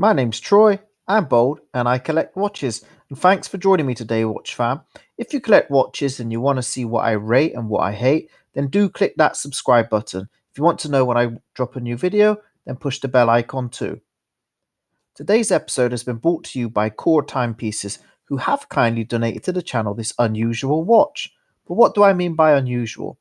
My name's Troy, I'm bold, and I collect watches. And thanks for joining me today, Watch Fam. If you collect watches and you want to see what I rate and what I hate, then do click that subscribe button. If you want to know when I drop a new video, then push the bell icon too. Today's episode has been brought to you by Core Timepieces, who have kindly donated to the channel this unusual watch. But what do I mean by unusual?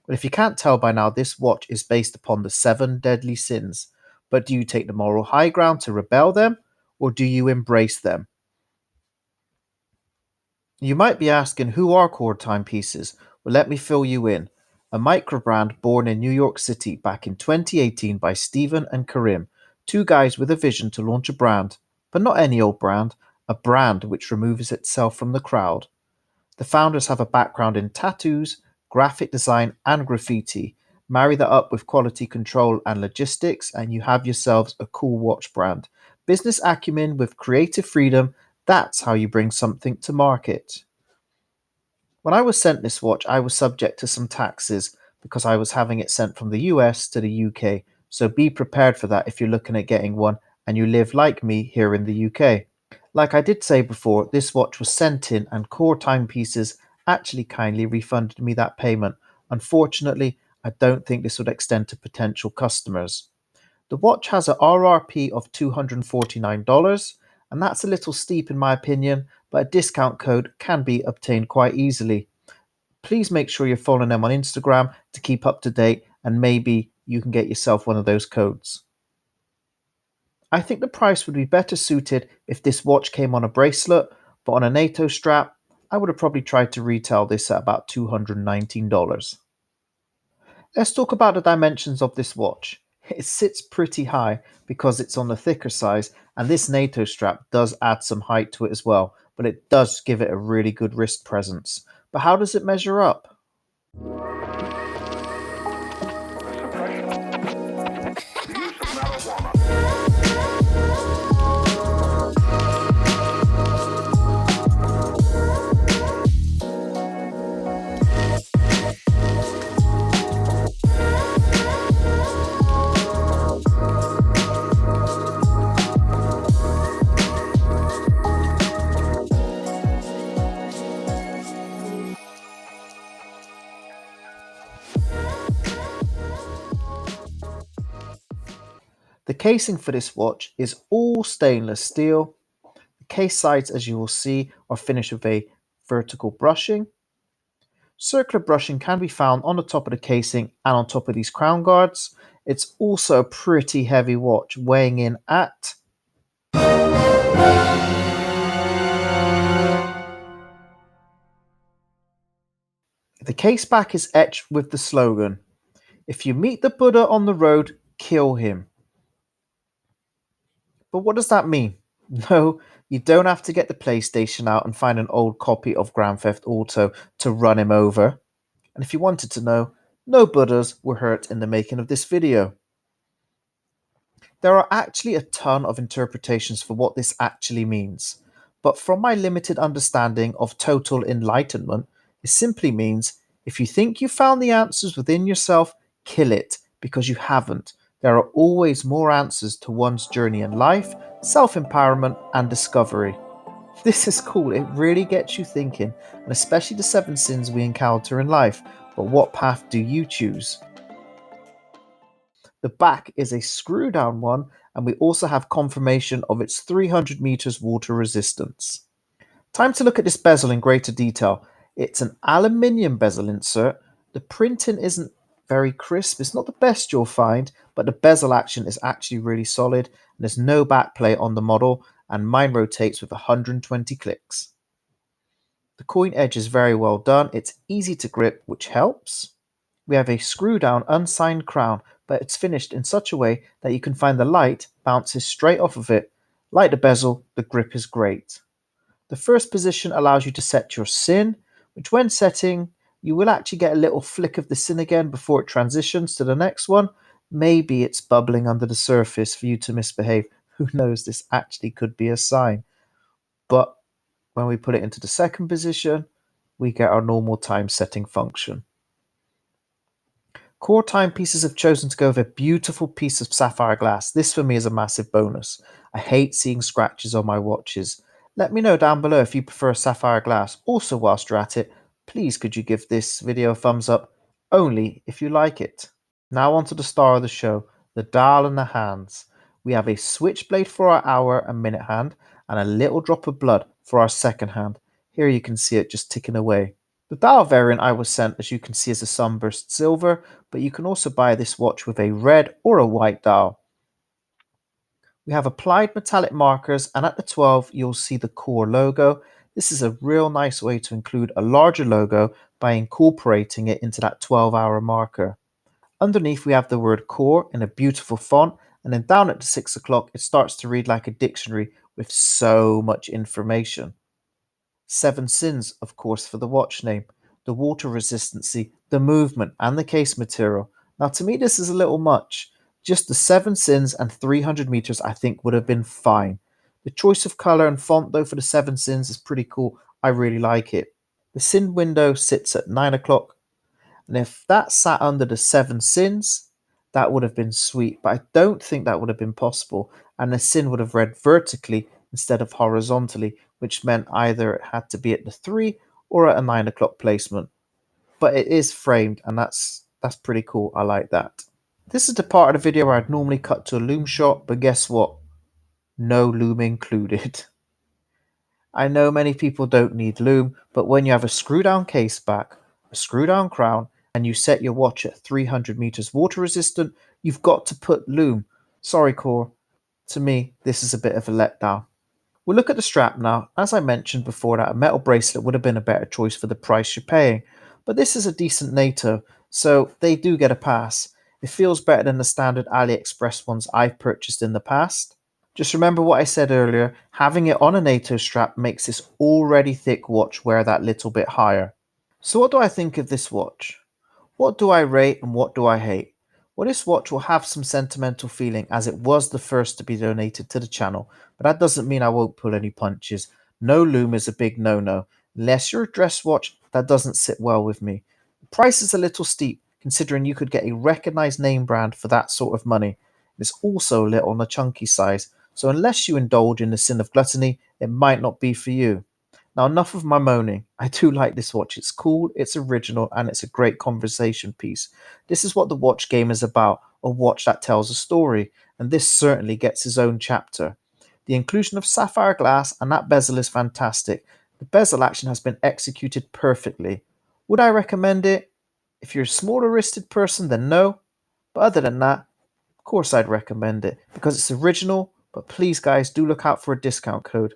Well, if you can't tell by now, this watch is based upon the seven deadly sins. But do you take the moral high ground to rebel them, or do you embrace them? You might be asking, who are Core Timepieces? Well, let me fill you in. A microbrand born in New York City back in 2018 by Stephen and Karim, two guys with a vision to launch a brand, but not any old brand, a brand which removes itself from the crowd. The founders have a background in tattoos, graphic design, and graffiti. Marry that up with quality control and logistics, and you have yourselves a cool watch brand. Business acumen with creative freedom, that's how you bring something to market. When I was sent this watch, I was subject to some taxes because I was having it sent from the US to the UK. So be prepared for that if you're looking at getting one and you live like me here in the UK. Like I did say before, this watch was sent in and Core Timepieces actually kindly refunded me that payment. Unfortunately, I don't think this would extend to potential customers. The watch has a RRP of $249, and that's a little steep in my opinion, but a discount code can be obtained quite easily. Please make sure you're following them on Instagram to keep up to date, and maybe you can get yourself one of those codes. I think the price would be better suited if this watch came on a bracelet, but on a NATO strap, I would have probably tried to retail this at about $219. Let's talk about the dimensions of this watch. It sits pretty high because it's on the thicker size, and this NATO strap does add some height to it as well, but it does give it a really good wrist presence. But how does it measure up? The casing for this watch is all stainless steel. The case sides, as you will see, are finished with a vertical brushing. Circular brushing can be found on the top of the casing and on top of these crown guards. It's also a pretty heavy watch, weighing in at. The case back is etched with the slogan, "If you meet the Buddha on the road, kill him." But what does that mean? No, you don't have to get the PlayStation out and find an old copy of Grand Theft Auto to run him over. And if you wanted to know, no Buddhas were hurt in the making of this video. There are actually a ton of interpretations for what this actually means, but from my limited understanding of total enlightenment, it simply means if you think you found the answers within yourself, kill it, because you haven't. There are always more answers to one's journey in life, self empowerment, and discovery. This is cool, it really gets you thinking, and especially the seven sins we encounter in life. But what path do you choose? The back is a screw down one, and we also have confirmation of its 300 meters water resistance. Time to look at this bezel in greater detail. It's an aluminium bezel insert. The printing isn't very crisp, it's not the best you'll find, but the bezel action is actually really solid, and there's no backplate on the model, and mine rotates with 120 clicks. The coin edge is very well done, it's easy to grip, which helps. We have a screw down unsigned crown, but it's finished in such a way that you can find the light bounces straight off of it. Like the bezel, the grip is great. The first position allows you to set your sin, which when setting, you will actually get a little flick of the sin again before it transitions to the next one. Maybe it's bubbling under the surface for you to misbehave. Who knows, this actually could be a sign. But when we put it into the second position, we get our normal time setting function. Core timepieces have chosen to go with a beautiful piece of sapphire glass. This for me is a massive bonus. I hate seeing scratches on my watches. Let me know down below if you prefer sapphire glass. Also, whilst you're at it, please could you give this video a thumbs up, only if you like it. Now on to the star of the show, the dial and the hands. We have a switchblade for our hour and minute hand, and a little drop of blood for our second hand. Here you can see it just ticking away. The dial variant I was sent, as you can see, is a sunburst silver, but you can also buy this watch with a red or a white dial. We have applied metallic markers, and at the 12 you'll see the core logo. This is a real nice way to include a larger logo by incorporating it into that 12-hour marker. Underneath we have the word core in a beautiful font, and then down at the 6 o'clock it starts to read like a dictionary with so much information. Seven sins, of course, for the watch name, the water resistancy, the movement, and the case material. Now, to me, this is a little much. Just the seven sins and 300 meters, I think, would have been fine. The choice of color and font, though, for the seven sins is pretty cool. I really like it. The sin window sits at 9 o'clock, and if that sat under the seven sins, that would have been sweet, but I don't think that would have been possible, and the sin would have read vertically instead of horizontally, which meant either it had to be at the 3 or at a 9 o'clock placement. But it is framed, and that's pretty cool. I like that. This is the part of the video where I'd normally cut to a loom shot, but guess what? No loom included. I know many people don't need loom, but when you have a screw down case back, a screw down crown, and you set your watch at 300 meters water resistant, you've got to put loom. Sorry, Core. To me, this is a bit of a letdown. We'll look at the strap now. As I mentioned before, that a metal bracelet would have been a better choice for the price you're paying, but this is a decent NATO, so they do get a pass. It feels better than the standard AliExpress ones I've purchased in the past. Just remember what I said earlier, having it on a NATO strap makes this already thick watch wear that little bit higher. So what do I think of this watch? What do I rate and what do I hate? Well, this watch will have some sentimental feeling as it was the first to be donated to the channel, but that doesn't mean I won't pull any punches. No loom is a big no-no. Unless you're a dress watch, that doesn't sit well with me. The price is a little steep, considering you could get a recognized name brand for that sort of money. It's also a little on the chunky size, so unless you indulge in the sin of gluttony, it might not be for you. Now, enough of my moaning. I do like this watch. It's cool, it's original, and it's a great conversation piece. This is what the watch game is about, a watch that tells a story, and this certainly gets his own chapter. The inclusion of sapphire glass and that bezel is fantastic. The bezel action has been executed perfectly. Would I recommend it? If you're a smaller wristed person, then no. But other than that, of course I'd recommend it because it's original, but please guys do look out for a discount code.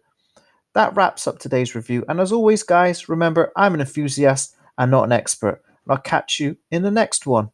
That wraps up today's review, and as always guys, remember I'm an enthusiast and not an expert, and I'll catch you in the next one.